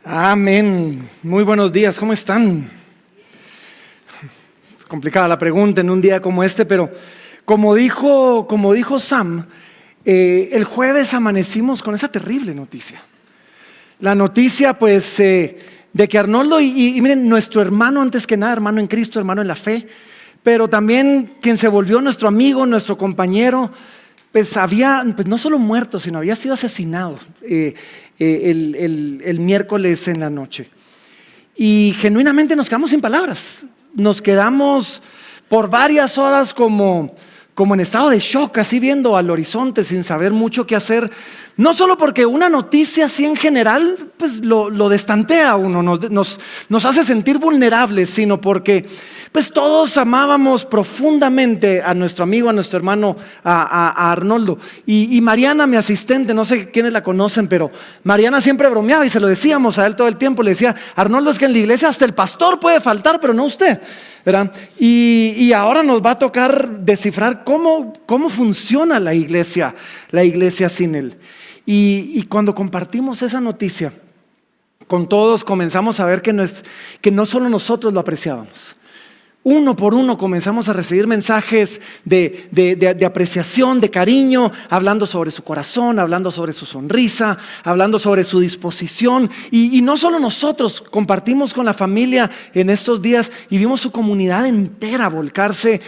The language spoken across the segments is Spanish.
Amén. Muy buenos días, ¿cómo están? Es complicada la pregunta en un día como este, pero como dijo Sam, el jueves amanecimos con esa terrible noticia. La noticia pues de que Arnoldo y miren, nuestro hermano antes que nada, hermano en Cristo, hermano en la fe, pero también quien se volvió nuestro amigo, nuestro compañero, pues había no solo muerto, sino había sido asesinado el miércoles en la noche. Y genuinamente nos quedamos sin palabras. Nos quedamos por varias horas como en estado de shock, así viendo al horizonte sin saber mucho qué hacer. No solo porque una noticia así en general pues lo destantea a uno, nos hace sentir vulnerables, sino porque pues todos amábamos profundamente a nuestro amigo, a nuestro hermano, a Arnoldo. Y Mariana, mi asistente, no sé quiénes la conocen, pero Mariana siempre bromeaba y se lo decíamos a él todo el tiempo. Le decía: Arnoldo, es que en la iglesia hasta el pastor puede faltar, pero no usted, ¿verdad? Y ahora nos va a tocar descifrar cómo funciona la iglesia sin él. Y cuando compartimos esa noticia con todos, comenzamos a ver que no solo nosotros lo apreciábamos. Uno por uno comenzamos a recibir mensajes de apreciación, de cariño, hablando sobre su corazón, hablando sobre su sonrisa, hablando sobre su disposición. Y no solo nosotros, compartimos con la familia en estos días y vimos su comunidad entera volcarse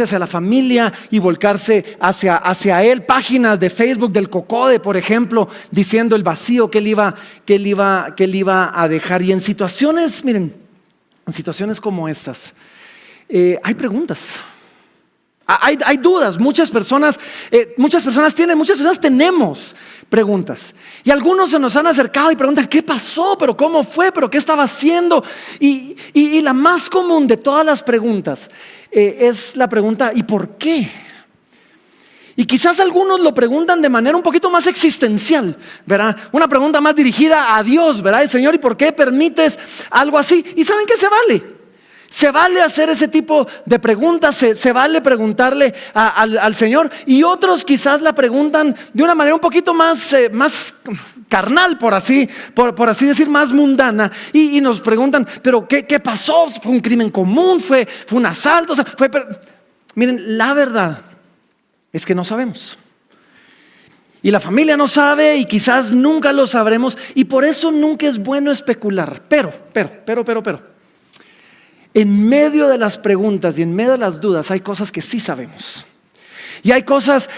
hacia la familia y volcarse hacia él. Páginas de Facebook del Cocode, por ejemplo, diciendo el vacío que él iba a dejar. Y en situaciones, miren, en situaciones como estas, hay preguntas, hay dudas. Muchas personas tenemos preguntas. Y algunos se nos han acercado y preguntan: ¿qué pasó? ¿Pero cómo fue? ¿Pero qué estaba haciendo? Y la más común de todas las preguntas es la pregunta: ¿y por qué? Y quizás algunos lo preguntan de manera un poquito más existencial, ¿verdad? Una pregunta más dirigida a Dios, ¿verdad? El Señor, ¿y por qué permites algo así? Y ¿saben qué? Se vale hacer ese tipo de preguntas, se vale preguntarle al Señor. Y otros quizás la preguntan de una manera un poquito más carnal, por así decir, más mundana. Y nos preguntan: ¿pero qué pasó? ¿Fue un crimen común? ¿Fue un asalto? O sea, miren, la verdad es que no sabemos. Y la familia no sabe y quizás nunca lo sabremos. Y por eso nunca es bueno especular. Pero en medio de las preguntas y en medio de las dudas hay cosas que sí sabemos. Y hay cosas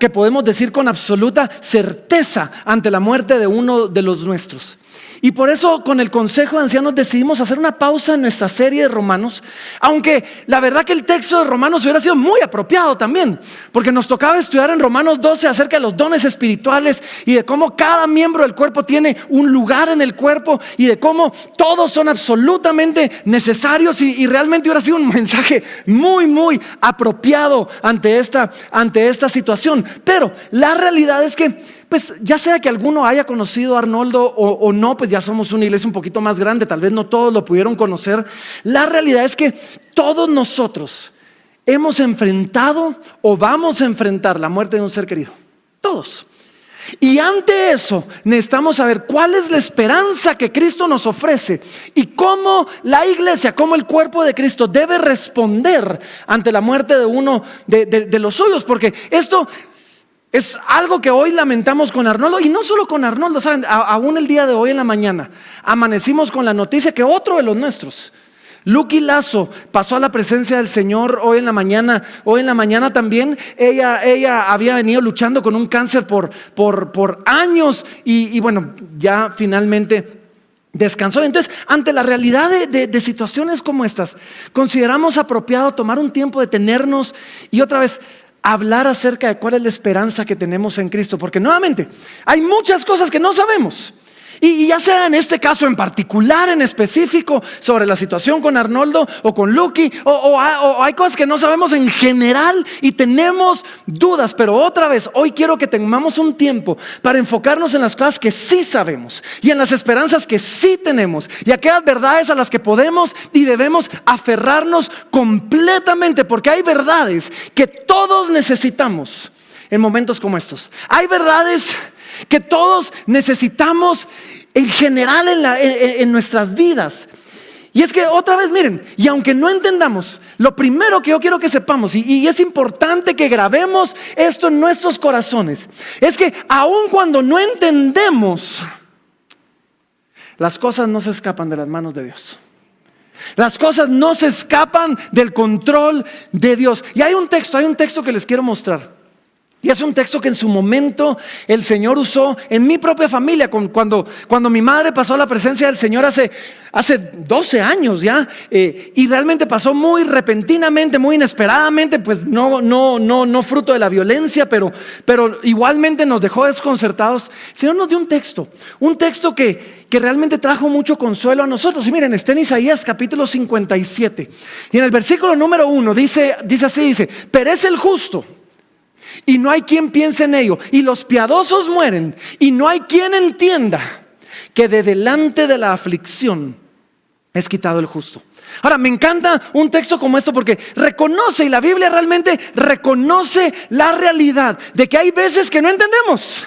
que podemos decir con absoluta certeza ante la muerte de uno de los nuestros. Y por eso con el Consejo de Ancianos decidimos hacer una pausa en nuestra serie de Romanos, aunque la verdad que el texto de Romanos hubiera sido muy apropiado también, porque nos tocaba estudiar en Romanos 12 acerca de los dones espirituales y de cómo cada miembro del cuerpo tiene un lugar en el cuerpo y de cómo todos son absolutamente necesarios, y realmente hubiera sido un mensaje muy, muy apropiado ante esta situación. Pero la realidad es que pues ya sea que alguno haya conocido a Arnoldo o no, pues ya somos una iglesia un poquito más grande, tal vez no todos lo pudieron conocer. La realidad es que todos nosotros hemos enfrentado o vamos a enfrentar la muerte de un ser querido, todos. Y ante eso necesitamos saber cuál es la esperanza que Cristo nos ofrece y cómo la iglesia, cómo el cuerpo de Cristo debe responder ante la muerte de uno de los suyos, porque esto es algo que hoy lamentamos con Arnoldo, y no solo con Arnoldo, ¿saben? Aún el día de hoy en la mañana amanecimos con la noticia que otro de los nuestros, Lucky Lazo, pasó a la presencia del Señor hoy en la mañana. Hoy en la mañana también ella había venido luchando con un cáncer por años y bueno, ya finalmente descansó. Entonces, ante la realidad de situaciones como estas, consideramos apropiado tomar un tiempo, detenernos y otra vez hablar acerca de cuál es la esperanza que tenemos en Cristo, porque nuevamente hay muchas cosas que no sabemos. Y ya sea en este caso en particular, en específico, sobre la situación con Arnoldo o con Lucky, o hay cosas que no sabemos en general y tenemos dudas. Pero otra vez, hoy quiero que tengamos un tiempo para enfocarnos en las cosas que sí sabemos y en las esperanzas que sí tenemos y aquellas verdades a las que podemos y debemos aferrarnos completamente, porque hay verdades que todos necesitamos en momentos como estos. Hay verdades que todos necesitamos en general en nuestras vidas. Y es que otra vez, miren, y aunque no entendamos, lo primero que yo quiero que sepamos, y es importante que grabemos esto en nuestros corazones, es que aun cuando no entendemos, las cosas no se escapan de las manos de Dios. Las cosas no se escapan del control de Dios. Y hay un texto que les quiero mostrar. Y es un texto que en su momento el Señor usó en mi propia familia, cuando mi madre pasó a la presencia del Señor hace 12 años ya, y realmente pasó muy repentinamente, muy inesperadamente, pues no fruto de la violencia, pero igualmente nos dejó desconcertados. El Señor nos dio un texto que realmente trajo mucho consuelo a nosotros. Y miren, está en Isaías capítulo 57, y en el versículo número 1 dice así, perece el justo y no hay quien piense en ello, y los piadosos mueren y no hay quien entienda que de delante de la aflicción es quitado el justo. Ahora, me encanta un texto como esto porque reconoce, y la Biblia realmente reconoce la realidad de que hay veces que no entendemos.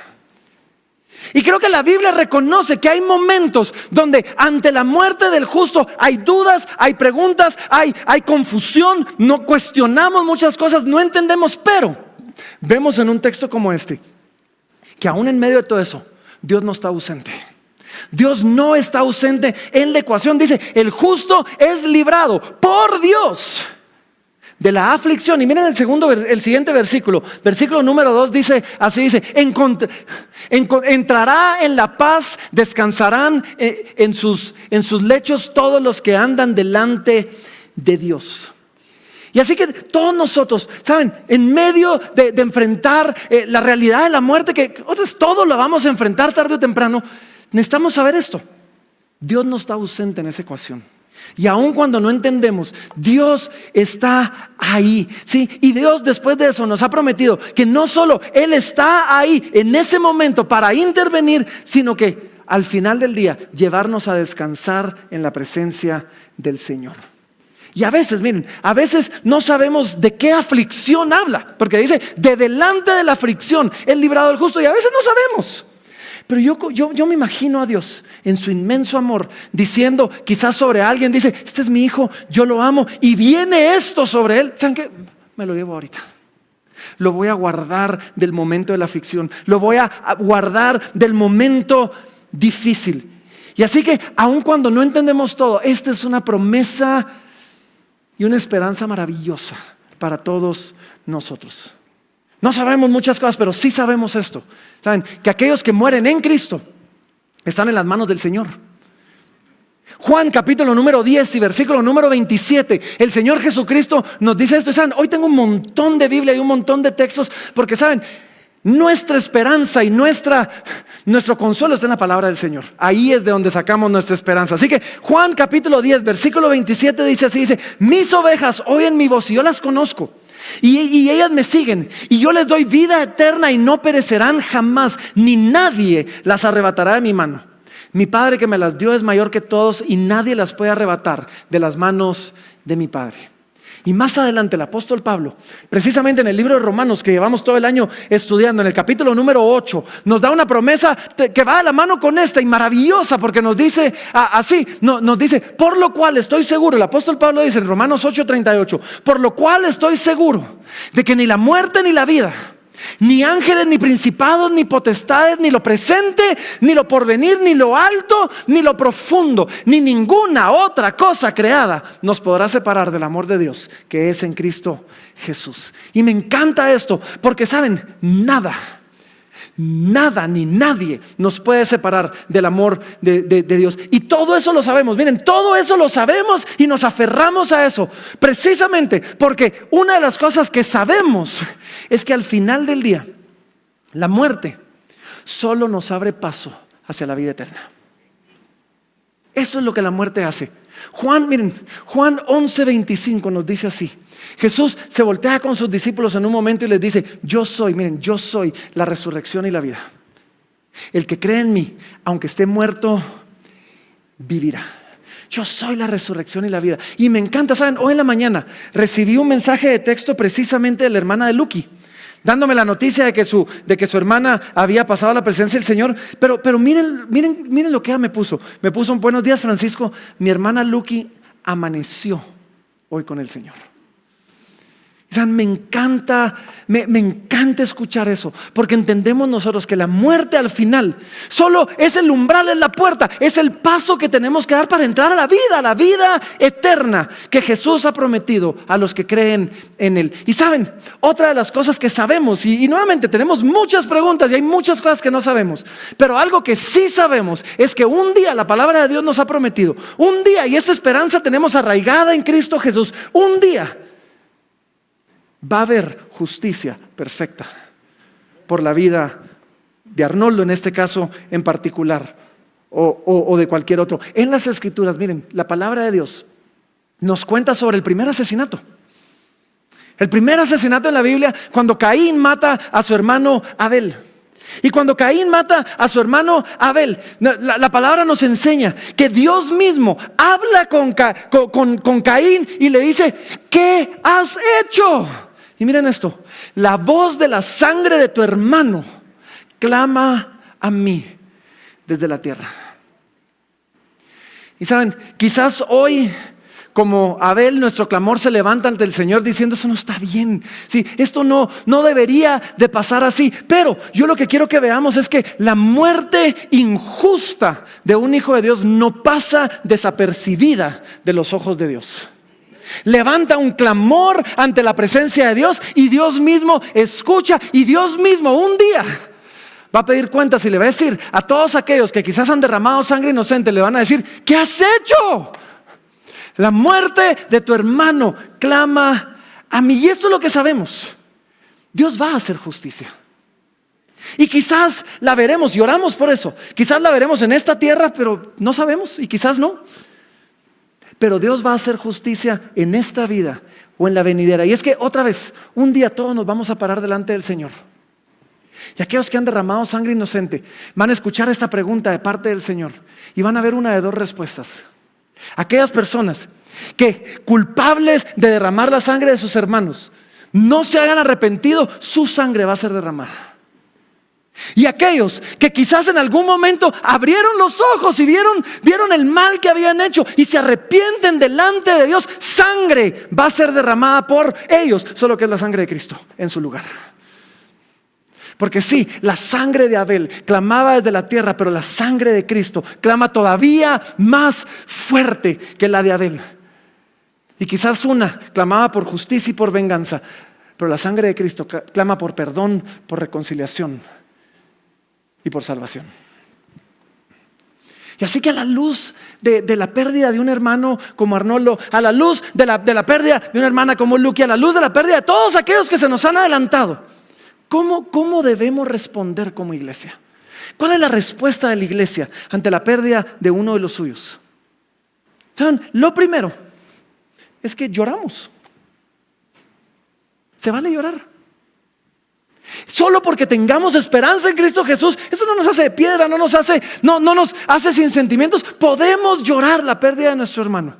Y creo que la Biblia reconoce que hay momentos donde ante la muerte del justo hay dudas, hay preguntas, hay confusión, no cuestionamos muchas cosas, no entendemos, pero vemos en un texto como este que aún en medio de todo eso, Dios no está ausente. Dios no está ausente en la ecuación. Dice, el justo es librado por Dios de la aflicción. Y miren el siguiente versículo número 2 dice, así dice, entrará en la paz, descansarán en sus lechos todos los que andan delante de Dios. Y así que todos nosotros, ¿saben? En medio de enfrentar la realidad de la muerte, que otros todos la vamos a enfrentar tarde o temprano, necesitamos saber esto. Dios no está ausente en esa ecuación. Y aun cuando no entendemos, Dios está ahí, ¿sí? Y Dios después de eso nos ha prometido que no solo Él está ahí en ese momento para intervenir, sino que al final del día llevarnos a descansar en la presencia del Señor. Y a veces, miren, a veces no sabemos de qué aflicción habla, porque dice, de delante de la aflicción es librado el justo, y a veces no sabemos. Pero yo me imagino a Dios en su inmenso amor diciendo quizás sobre alguien, dice, este es mi hijo, yo lo amo, y viene esto sobre él. ¿Saben qué? Me lo llevo ahorita. Lo voy a guardar del momento de la aflicción, lo voy a guardar del momento difícil. Y así que aun cuando no entendemos todo, esta es una promesa y una esperanza maravillosa para todos nosotros. No sabemos muchas cosas, pero sí sabemos esto. ¿Saben? Que aquellos que mueren en Cristo están en las manos del Señor. Juan capítulo número 10 y versículo número 27. El Señor Jesucristo nos dice esto. Y saben, hoy tengo un montón de Biblia y un montón de textos, porque saben, nuestra esperanza y nuestro consuelo está en la palabra del Señor. Ahí es de donde sacamos nuestra esperanza. Así que Juan capítulo 10 versículo 27 dice así, dice, mis ovejas oyen mi voz y yo las conozco y ellas me siguen y yo les doy vida eterna y no perecerán jamás, ni nadie las arrebatará de mi mano. Mi Padre que me las dio es mayor que todos y nadie las puede arrebatar de las manos de mi Padre. Y más adelante el apóstol Pablo, precisamente en el libro de Romanos que llevamos todo el año estudiando, en el capítulo número 8, nos da una promesa que va de la mano con esta y maravillosa, porque nos dice así, nos dice, por lo cual estoy seguro, el apóstol Pablo dice en Romanos 8:38, por lo cual estoy seguro de que ni la muerte ni la vida, ni ángeles, ni principados, ni potestades, ni lo presente, ni lo porvenir, ni lo alto, ni lo profundo, ni ninguna otra cosa creada nos podrá separar del amor de Dios que es en Cristo Jesús. Y me encanta esto, porque saben, nada ni nadie nos puede separar del amor de Dios. Y todo eso lo sabemos, miren, todo eso lo sabemos y nos aferramos a eso, precisamente porque una de las cosas que sabemos es que al final del día, la muerte solo nos abre paso hacia la vida eterna. Eso es lo que la muerte hace. Juan 11:25 nos dice así. Jesús se voltea con sus discípulos en un momento y les dice, yo soy la resurrección y la vida. El que cree en mí, aunque esté muerto, vivirá. Yo soy la resurrección y la vida. Y me encanta, ¿saben? Hoy en la mañana recibí un mensaje de texto precisamente de la hermana de Lucky, dándome la noticia de que su hermana había pasado a la presencia del Señor. Pero miren lo que ella me puso. Me puso: buenos días, Francisco, mi hermana Lucky amaneció hoy con el Señor. O sea, me encanta escuchar eso, porque entendemos nosotros que la muerte al final solo es el umbral, es la puerta, es el paso que tenemos que dar para entrar a la vida eterna que Jesús ha prometido a los que creen en Él. Y saben, otra de las cosas que sabemos, y nuevamente tenemos muchas preguntas y hay muchas cosas que no sabemos, pero algo que sí sabemos es que un día la palabra de Dios nos ha prometido, un día, y esa esperanza tenemos arraigada en Cristo Jesús, un día va a haber justicia perfecta por la vida de Arnoldo, en este caso en particular, o de cualquier otro. En las Escrituras, miren, la palabra de Dios nos cuenta sobre el primer asesinato. El primer asesinato en la Biblia, cuando Caín mata a su hermano Abel. Y cuando Caín mata a su hermano Abel, la palabra nos enseña que Dios mismo habla con Caín y le dice: ¿qué has hecho? Y miren esto: la voz de la sangre de tu hermano clama a mí desde la tierra. Y saben, quizás hoy, como Abel, nuestro clamor se levanta ante el Señor diciendo: eso no está bien, sí, esto no debería de pasar así. Pero yo lo que quiero que veamos es que la muerte injusta de un hijo de Dios no pasa desapercibida de los ojos de Dios. Levanta un clamor ante la presencia de Dios y Dios mismo escucha, y Dios mismo un día va a pedir cuentas y le va a decir a todos aquellos que quizás han derramado sangre inocente, le van a decir: ¿qué has hecho? La muerte de tu hermano clama a mí. Y esto es lo que sabemos: Dios va a hacer justicia. Y quizás la veremos, y oramos por eso. Quizás la veremos en esta tierra, pero no sabemos, y quizás no. Pero Dios va a hacer justicia en esta vida o en la venidera. Y es que otra vez, un día todos nos vamos a parar delante del Señor. Y aquellos que han derramado sangre inocente van a escuchar esta pregunta de parte del Señor y van a ver una de dos respuestas. Aquellas personas que, culpables de derramar la sangre de sus hermanos, no se hayan arrepentido, su sangre va a ser derramada. Y aquellos que quizás en algún momento abrieron los ojos y vieron el mal que habían hecho y se arrepienten delante de Dios, sangre va a ser derramada por ellos, solo que es la sangre de Cristo en su lugar. Porque sí, la sangre de Abel clamaba desde la tierra, pero la sangre de Cristo clama todavía más fuerte que la de Abel. Y quizás una clamaba por justicia y por venganza, pero la sangre de Cristo clama por perdón, por reconciliación y por salvación. Y así que a la luz de la pérdida de un hermano como Arnoldo, a la luz de la pérdida de una hermana como Lucky, a la luz de la pérdida de todos aquellos que se nos han adelantado, ¿cómo debemos responder como iglesia? ¿Cuál es la respuesta de la iglesia ante la pérdida de uno de los suyos? ¿Saben? Lo primero es que lloramos. Se vale llorar. Solo porque tengamos esperanza en Cristo Jesús, eso no nos hace de piedra, no nos hace sin sentimientos. Podemos llorar la pérdida de nuestro hermano.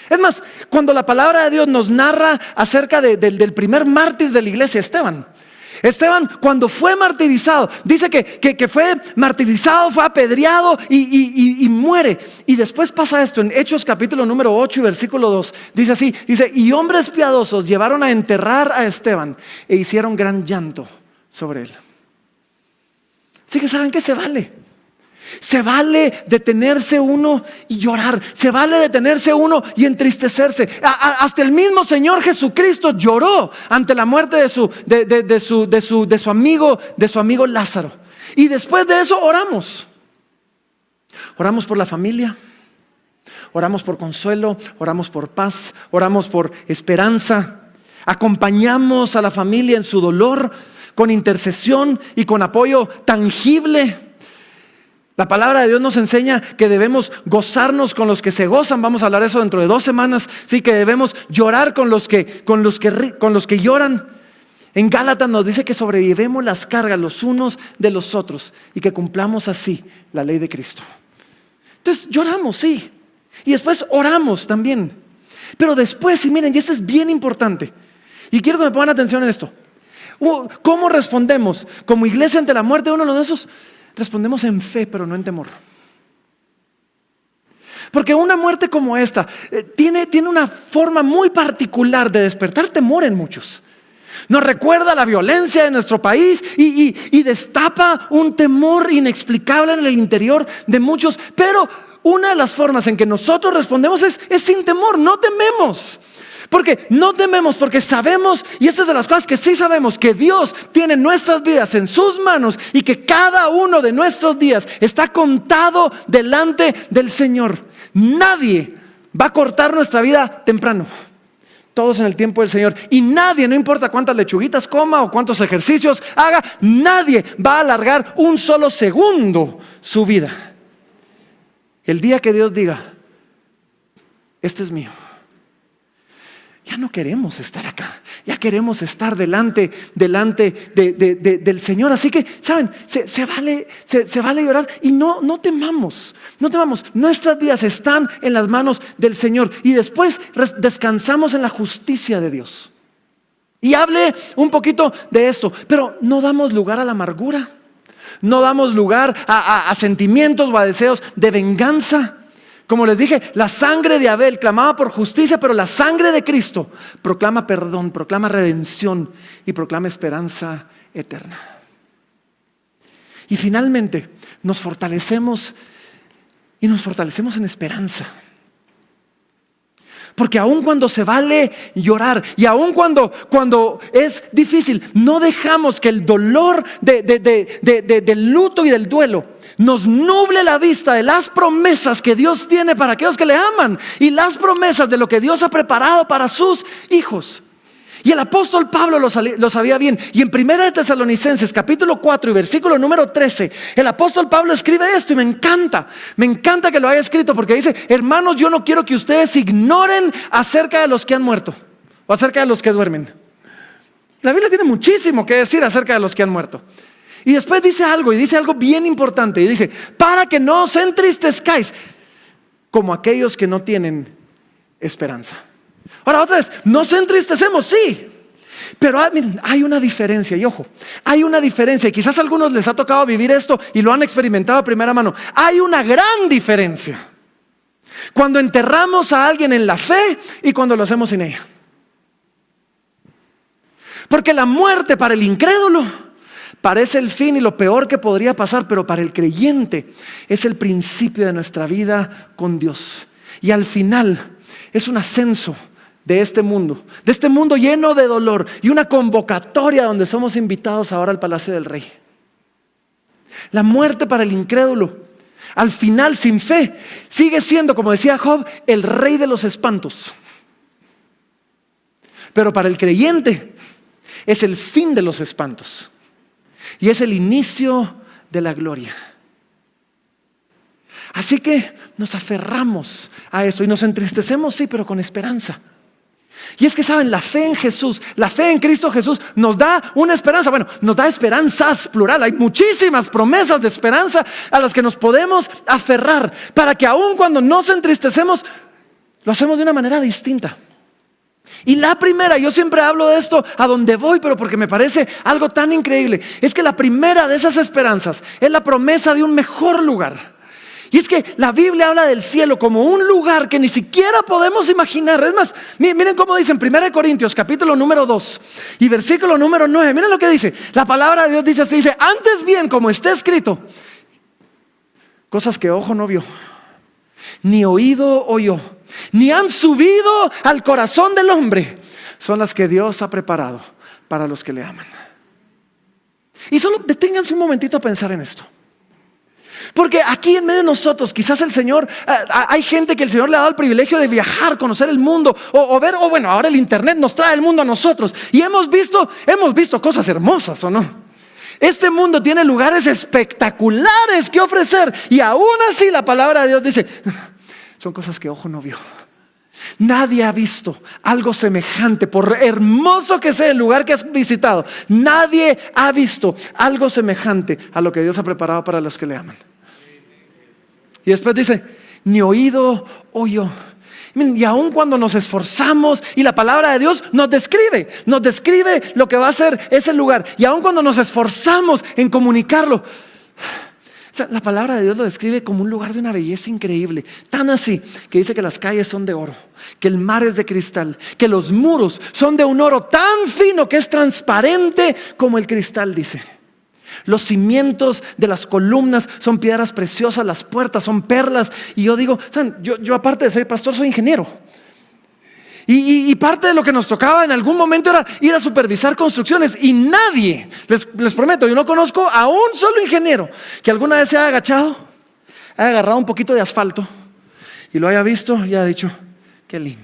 Es más, cuando la palabra de Dios nos narra acerca del primer mártir de la iglesia, Esteban, cuando fue martirizado, dice que fue martirizado, fue apedreado y muere. Y después pasa esto en Hechos capítulo número 8 y versículo 2. Dice así, y hombres piadosos llevaron a enterrar a Esteban e hicieron gran llanto sobre él. Así que saben que se vale. Se vale detenerse uno y llorar. Se vale detenerse uno y entristecerse. Hasta el mismo Señor Jesucristo lloró ante la muerte de su amigo Lázaro. Y después de eso oramos. Oramos por la familia. Oramos por consuelo. Oramos por paz. Oramos por esperanza. Acompañamos a la familia en su dolor con intercesión y con apoyo tangible. La palabra de Dios nos enseña que debemos gozarnos con los que se gozan. Vamos a hablar de eso dentro de 2 semanas. Sí, que debemos llorar con los que lloran. En Gálatas nos dice que sobrellevemos las cargas los unos de los otros y que cumplamos así la ley de Cristo. Entonces lloramos, sí. Y después oramos también. Pero después, y miren, y esto es bien importante. Y quiero que me pongan atención en esto. ¿Cómo respondemos como iglesia ante la muerte de uno de esos? Respondemos en fe, pero no en temor. Porque una muerte como esta tiene una forma muy particular de despertar temor en muchos. Nos recuerda la violencia de nuestro país y destapa un temor inexplicable en el interior de muchos. Pero una de las formas en que nosotros respondemos es sin temor, no tememos. Porque no tememos, porque sabemos, y esta es de las cosas que sí sabemos, que Dios tiene nuestras vidas en sus manos y que cada uno de nuestros días está contado delante del Señor. Nadie va a cortar nuestra vida temprano. Todos en el tiempo del Señor. Y nadie, no importa cuántas lechuguitas coma o cuántos ejercicios haga, nadie va a alargar un solo segundo su vida. El día que Dios diga, este es mío, ya no queremos estar acá, ya queremos estar delante del Señor. Así que, ¿saben? Se vale llorar y no temamos. Nuestras vidas están en las manos del Señor y después descansamos en la justicia de Dios. Y hablé un poquito de esto, pero no damos lugar a la amargura, no damos lugar a sentimientos o a deseos de venganza. Como les dije, la sangre de Abel clamaba por justicia, pero la sangre de Cristo proclama perdón, proclama redención y proclama esperanza eterna. Y finalmente nos fortalecemos en esperanza. Porque aun cuando se vale llorar y aun cuando es difícil, no dejamos que el dolor del luto y del duelo nos nuble la vista de las promesas que Dios tiene para aquellos que le aman y las promesas de lo que Dios ha preparado para sus hijos. Y el apóstol Pablo lo sabía bien. Y en 1 Tesalonicenses capítulo 4 y versículo número 13, el apóstol Pablo escribe esto y me encanta que lo haya escrito, porque dice: hermanos, yo no quiero que ustedes ignoren acerca de los que han muerto o acerca de los que duermen. La Biblia tiene muchísimo que decir acerca de los que han muerto. Y después dice algo bien importante, y dice: para que no os entristezcáis como aquellos que no tienen esperanza. Ahora, otra vez, nos entristecemos, sí, pero miren, hay una diferencia. Y ojo, hay una diferencia, y quizás a algunos les ha tocado vivir esto y lo han experimentado a primera mano. Hay una gran diferencia cuando enterramos a alguien en la fe y cuando lo hacemos sin ella. Porque la muerte para el incrédulo parece el fin y lo peor que podría pasar, pero para el creyente es el principio de nuestra vida con Dios. Y al final es un ascenso de este mundo lleno de dolor, y una convocatoria donde somos invitados ahora al palacio del Rey. La muerte para el incrédulo, al final sin fe, sigue siendo, como decía Job, el rey de los espantos. Pero para el creyente es el fin de los espantos y es el inicio de la gloria. Así que nos aferramos a eso y nos entristecemos, sí, pero con esperanza. Y es que saben, la fe en Jesús, la fe en Cristo Jesús nos da una esperanza. Bueno, nos da esperanzas, plural. Hay muchísimas promesas de esperanza a las que nos podemos aferrar, para que aun cuando nos entristecemos, lo hacemos de una manera distinta. Y la primera, yo siempre hablo de esto a donde voy, pero porque me parece algo tan increíble, es que la primera de esas esperanzas es la promesa de un mejor lugar. Y es que la Biblia habla del cielo como un lugar que ni siquiera podemos imaginar. Es más, miren cómo dice en 1 Corintios capítulo número 2 y versículo número 9. Miren lo que dice. La palabra de Dios dice así, dice: antes bien, como está escrito, cosas que ojo no vio, ni oído oyó, ni han subido al corazón del hombre, son las que Dios ha preparado para los que le aman. Y solo deténganse un momentito a pensar en esto. Porque aquí en medio de nosotros, quizás el Señor, hay gente que el Señor le ha dado el privilegio de viajar, conocer el mundo, o ver, o bueno, ahora el internet nos trae el mundo a nosotros, y hemos visto cosas hermosas, ¿o no? Este mundo tiene lugares espectaculares que ofrecer, y aún así la palabra de Dios dice: son cosas que ojo no vio. Nadie ha visto algo semejante, por hermoso que sea el lugar que has visitado. Nadie ha visto algo semejante a lo que Dios ha preparado para los que le aman. Y después dice: ni oído oyó. Y aun cuando nos esforzamos, y la palabra de Dios nos describe lo que va a ser ese lugar, y aun cuando nos esforzamos en comunicarlo, la palabra de Dios lo describe como un lugar de una belleza increíble, tan así que dice que las calles son de oro, que el mar es de cristal, que los muros son de un oro tan fino que es transparente como el cristal, dice. Los cimientos de las columnas son piedras preciosas, las puertas son perlas. Y yo digo, ¿saben? Yo aparte de ser pastor soy ingeniero. Y parte de lo que nos tocaba en algún momento era ir a supervisar construcciones. Y nadie, les prometo, yo no conozco a un solo ingeniero que alguna vez se haya agachado, haya agarrado un poquito de asfalto y lo haya visto y haya dicho, qué lindo.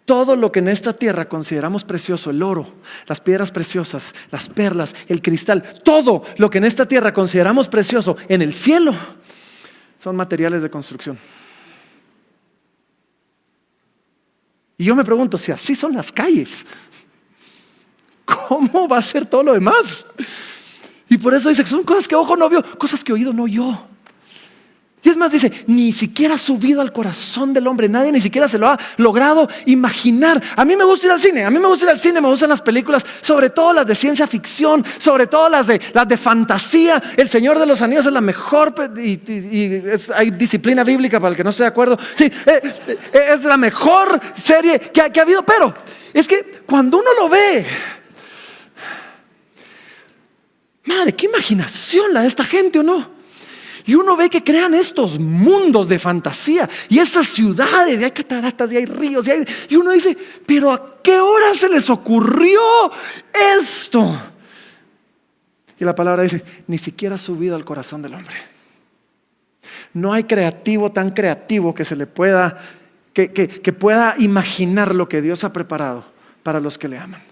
Todo lo que en esta tierra consideramos precioso, el oro, las piedras preciosas, las perlas, el cristal, todo lo que en esta tierra consideramos precioso, en el cielo son materiales de construcción. Y yo me pregunto, si así son las calles, ¿cómo va a ser todo lo demás? Y por eso dice que son cosas que ojo no vio, cosas que oído no oyó. Y es más, dice, ni siquiera ha subido al corazón del hombre. Nadie ni siquiera se lo ha logrado imaginar. A mí me gusta ir al cine, me gustan las películas, sobre todo las de ciencia ficción, sobre todo las de fantasía. El Señor de los Anillos es la mejor, hay disciplina bíblica para el que no esté de acuerdo. Sí, es la mejor serie que ha habido, pero es que cuando uno lo ve, madre, qué imaginación la de esta gente, ¿o no? Y uno ve que crean estos mundos de fantasía y estas ciudades, y hay cataratas, y hay ríos, y uno dice, pero ¿a qué hora se les ocurrió esto? Y la palabra dice, ni siquiera ha subido al corazón del hombre. No hay creativo tan creativo que se le pueda, que pueda imaginar lo que Dios ha preparado para los que le aman.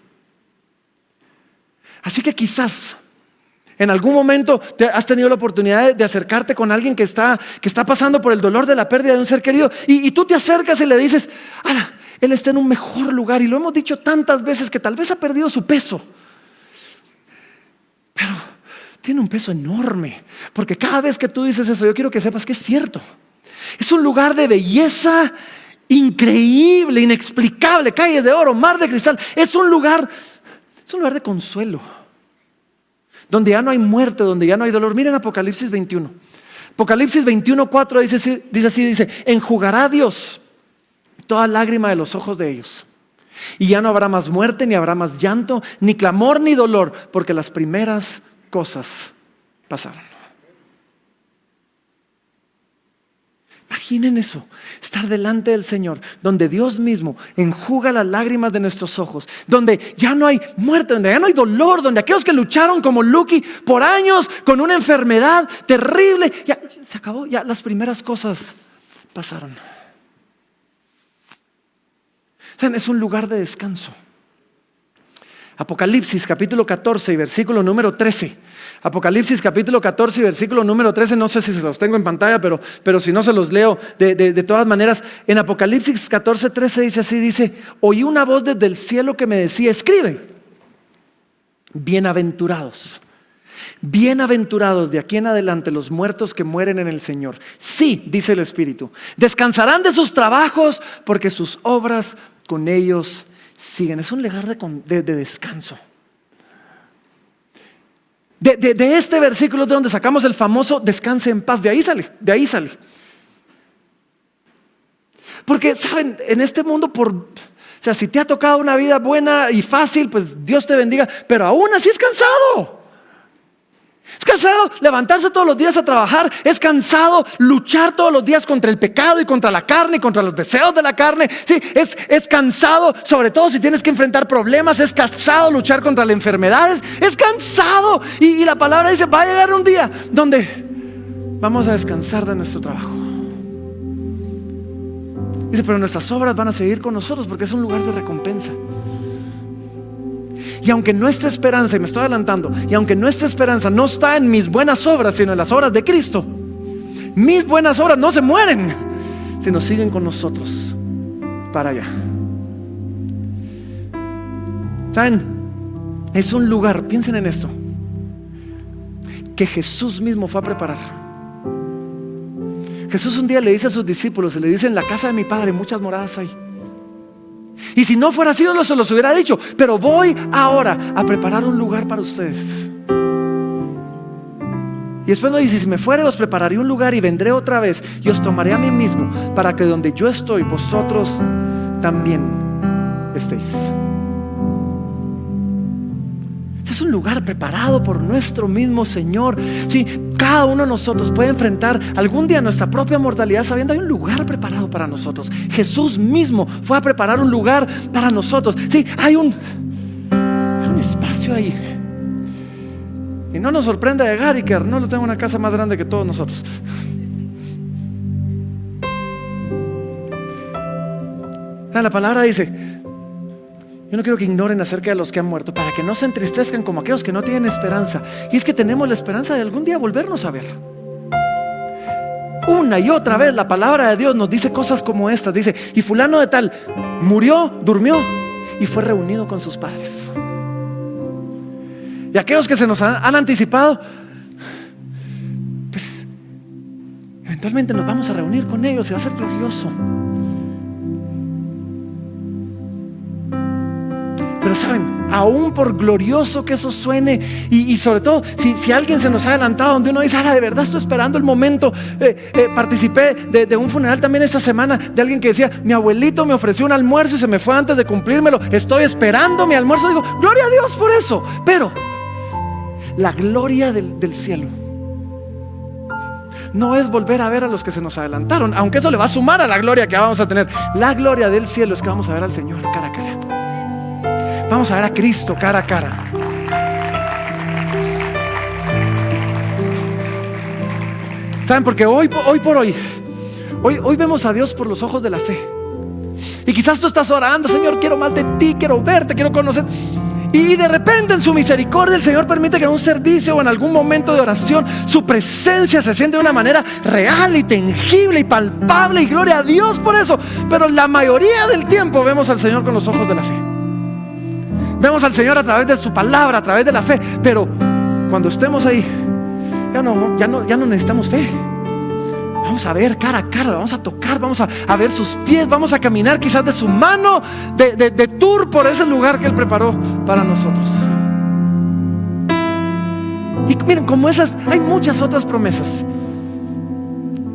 Así que quizás en algún momento has tenido la oportunidad de acercarte con alguien que está pasando por el dolor de la pérdida de un ser querido, y tú te acercas y le dices, ahora, él está en un mejor lugar, y lo hemos dicho tantas veces que tal vez ha perdido su peso, pero tiene un peso enorme, porque cada vez que tú dices eso, yo quiero que sepas que es cierto. Es un lugar de belleza increíble, inexplicable, calles de oro, mar de cristal. Es un lugar de consuelo, donde ya no hay muerte, donde ya no hay dolor. Miren Apocalipsis 21. Apocalipsis 21:4 dice, enjugará Dios toda lágrima de los ojos de ellos. Y ya no habrá más muerte, ni habrá más llanto, ni clamor, ni dolor, porque las primeras cosas pasaron. Imaginen eso, estar delante del Señor, donde Dios mismo enjuga las lágrimas de nuestros ojos, donde ya no hay muerte, donde ya no hay dolor, donde aquellos que lucharon como Lucky por años con una enfermedad terrible, ya se acabó, ya las primeras cosas pasaron. ¿Saben? Es un lugar de descanso. Apocalipsis capítulo 14 y versículo número 13. Apocalipsis capítulo 14 y versículo número 13, no sé si se los tengo en pantalla, pero si no se los leo de todas maneras. En Apocalipsis 14, 13 dice así, dice, oí una voz desde el cielo que me decía, escribe, bienaventurados de aquí en adelante los muertos que mueren en el Señor. Sí, dice el Espíritu, descansarán de sus trabajos porque sus obras con ellos siguen. Es un lugar de descanso. De este versículo es de donde sacamos el famoso descanse en paz. De ahí sale. Porque, ¿saben? En este mundo, si te ha tocado una vida buena y fácil, pues Dios te bendiga, pero aún así es cansado. Es cansado levantarse todos los días a trabajar. Es cansado luchar todos los días contra el pecado y contra la carne y contra los deseos de la carne. Sí, es cansado, sobre todo si tienes que enfrentar problemas. Es cansado luchar contra las enfermedades. Es cansado. Y la palabra dice, va a llegar un día donde vamos a descansar de nuestro trabajo. Dice, pero nuestras obras van a seguir con nosotros porque es un lugar de recompensa. Y aunque nuestra esperanza, y me estoy adelantando, y aunque nuestra esperanza no está en mis buenas obras, sino en las obras de Cristo, mis buenas obras no se mueren, sino siguen con nosotros para allá. ¿Saben? Es un lugar, piensen en esto, que Jesús mismo fue a preparar Jesús un día le dice a sus discípulos, le dice: en la casa de mi Padre muchas moradas hay. Y si no fuera así, Dios se los hubiera dicho, pero voy ahora a preparar un lugar para ustedes. Y después nos dice: si me fuere, os prepararé un lugar y vendré otra vez y os tomaré a mí mismo, para que donde yo estoy, vosotros también estéis. Es un lugar preparado por nuestro mismo Señor. Sí, cada uno de nosotros puede enfrentar algún día nuestra propia mortalidad sabiendo hay un lugar preparado para nosotros. Jesús mismo fue a preparar un lugar para nosotros. Sí, hay un espacio ahí. Y no nos sorprenda llegar y que Arnoldo tenga una casa más grande que todos nosotros. La palabra dice: yo no quiero que ignoren acerca de los que han muerto, para que no se entristezcan como aquellos que no tienen esperanza. Y es que tenemos la esperanza de algún día volvernos a ver. Una y otra vez la palabra de Dios nos dice cosas como estas. Dice: y fulano de tal murió, durmió y fue reunido con sus padres. Y aquellos que se nos han anticipado, pues eventualmente nos vamos a reunir con ellos y va a ser glorioso. Pero saben, aún por glorioso que eso suene, y sobre todo si alguien se nos ha adelantado, donde uno dice: de verdad estoy esperando el momento. Participé de un funeral también esta semana de alguien que decía: mi abuelito me ofreció un almuerzo y se me fue antes de cumplírmelo, estoy esperando mi almuerzo. Digo: gloria a Dios por eso. Pero la gloria del cielo no es volver a ver a los que se nos adelantaron, aunque eso le va a sumar a la gloria que vamos a tener. La gloria del cielo es que vamos a ver al Señor cara a cara. Vamos a ver a Cristo cara a cara. ¿Saben? Porque hoy vemos a Dios por los ojos de la fe. Y quizás tú estás orando: Señor, quiero más de ti, quiero verte, quiero conocer. Y de repente en su misericordia el Señor permite que en un servicio o en algún momento de oración su presencia se siente de una manera real y tangible y palpable, y gloria a Dios por eso. Pero la mayoría del tiempo vemos al Señor con los ojos de la fe. Vemos al Señor a través de su palabra, a través de la fe. Pero cuando estemos ahí, ya no necesitamos fe. Vamos a ver cara a cara, vamos a tocar, vamos a ver sus pies, vamos a caminar quizás de su mano de tour por ese lugar que Él preparó para nosotros. Y miren, como esas, hay muchas otras promesas.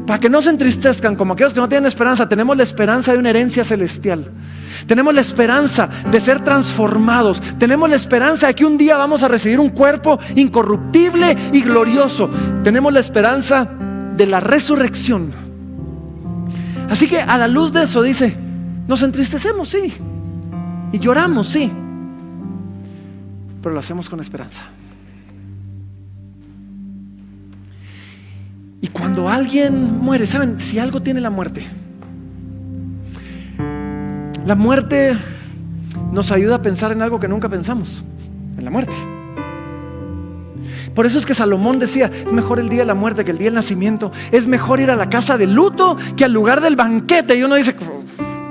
Para que no se entristezcan como aquellos que no tienen esperanza, tenemos la esperanza de una herencia celestial. Tenemos la esperanza de ser transformados. Tenemos la esperanza de que un día vamos a recibir un cuerpo incorruptible y glorioso. Tenemos la esperanza de la resurrección. Así que a la luz de eso dice: nos entristecemos, sí, y lloramos, sí, pero lo hacemos con esperanza. Y cuando alguien muere, ¿saben? Si algo tiene la muerte nos ayuda a pensar en algo que nunca pensamos: en la muerte. Por eso es que Salomón decía: es mejor el día de la muerte que el día del nacimiento. Es mejor ir a la casa de luto que al lugar del banquete. Y uno dice: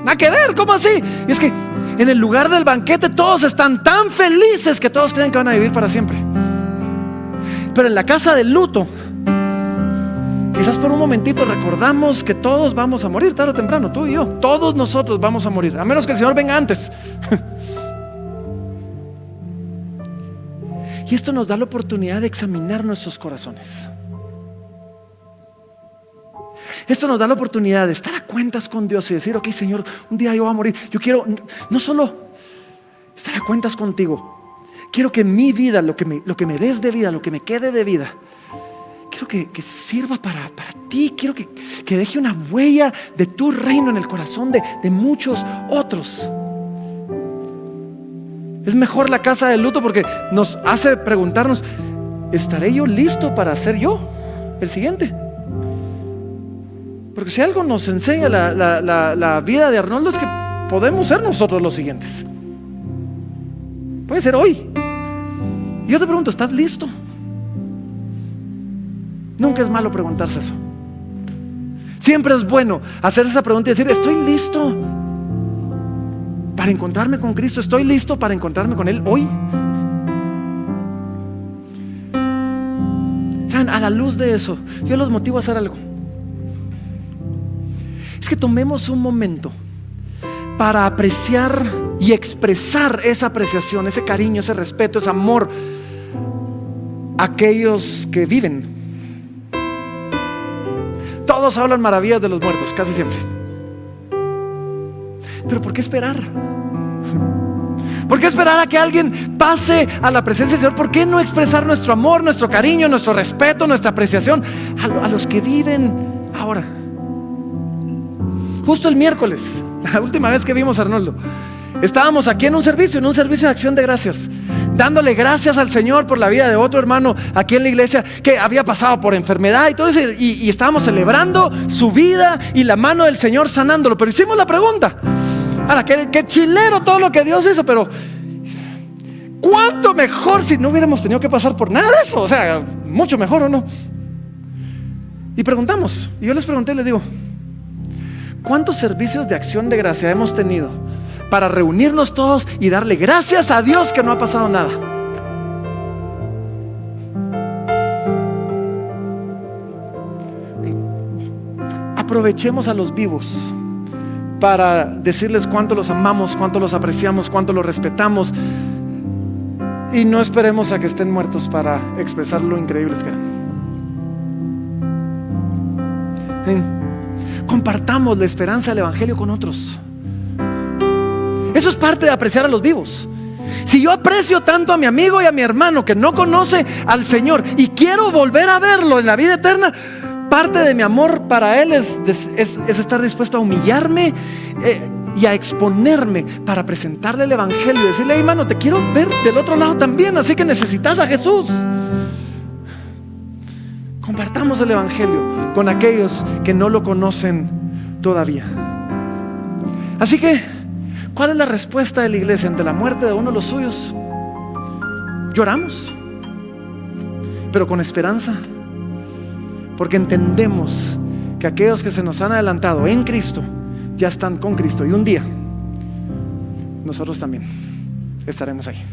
nada que ver, ¿cómo así? Y es que en el lugar del banquete todos están tan felices que todos creen que van a vivir para siempre. Pero en la casa del luto, quizás por un momentito recordamos que todos vamos a morir tarde o temprano, tú y yo. Todos nosotros vamos a morir, a menos que el Señor venga antes. Y esto nos da la oportunidad de examinar nuestros corazones. Esto nos da la oportunidad de estar a cuentas con Dios y decir: ok, Señor, un día yo voy a morir. Yo quiero no solo estar a cuentas contigo, quiero que mi vida, lo que me des de vida, lo que me quede de vida, quiero que sirva para ti. Quiero que deje una huella de tu reino en el corazón de muchos otros. Es mejor la casa del luto porque nos hace preguntarnos: ¿estaré yo listo para ser yo el siguiente? Porque si algo nos enseña la vida de Arnoldo, es que podemos ser nosotros los siguientes. Puede ser hoy. Y yo te pregunto: ¿estás listo? Nunca es malo preguntarse eso. Siempre es bueno hacer esa pregunta y decir: ¿estoy listo para encontrarme con Cristo? ¿Estoy listo para encontrarme con Él hoy? ¿Saben? A la luz de eso, yo los motivo a hacer algo. que tomemos un momento para apreciar y expresar esa apreciación, ese cariño, ese respeto, ese amor a aquellos que viven. Todos hablan maravillas de los muertos, casi siempre. Pero ¿por qué esperar? ¿Por qué esperar a que alguien pase a la presencia del Señor? ¿Por qué no expresar nuestro amor, nuestro cariño, nuestro respeto, nuestra apreciación a los que viven ahora? Justo el miércoles, la última vez que vimos a Arnoldo, estábamos aquí en un servicio de acción de gracias, dándole gracias al Señor por la vida de otro hermano aquí en la iglesia que había pasado por enfermedad y todo eso, y estábamos celebrando su vida y la mano del Señor sanándolo. Pero hicimos la pregunta: ahora, qué chilero todo lo que Dios hizo, pero ¿cuánto mejor si no hubiéramos tenido que pasar por nada de eso? O sea, mucho mejor, ¿o no? Y preguntamos, y yo les pregunté, les digo, ¿cuántos servicios de acción de gracia hemos tenido para reunirnos todos y darle gracias a Dios que no ha pasado nada? Aprovechemos a los vivos para decirles cuánto los amamos, cuánto los apreciamos, cuánto los respetamos, y no esperemos a que estén muertos para expresar lo increíbles que eran. Compartamos la esperanza del Evangelio con otros. Eso es parte de apreciar a los vivos. Si yo aprecio tanto a mi amigo y a mi hermano que no conoce al Señor y quiero volver a verlo en la vida eterna, parte de mi amor para Él es estar dispuesto a humillarme y a exponerme para presentarle el Evangelio y decirle: hey, hermano, te quiero ver del otro lado también, así que necesitas a Jesús. Compartamos el Evangelio con aquellos que no lo conocen todavía. Así que, ¿cuál es la respuesta de la iglesia ante la muerte de uno de los suyos? Lloramos, pero con esperanza, porque entendemos que aquellos que se nos han adelantado en Cristo ya están con Cristo, y un día nosotros también estaremos ahí.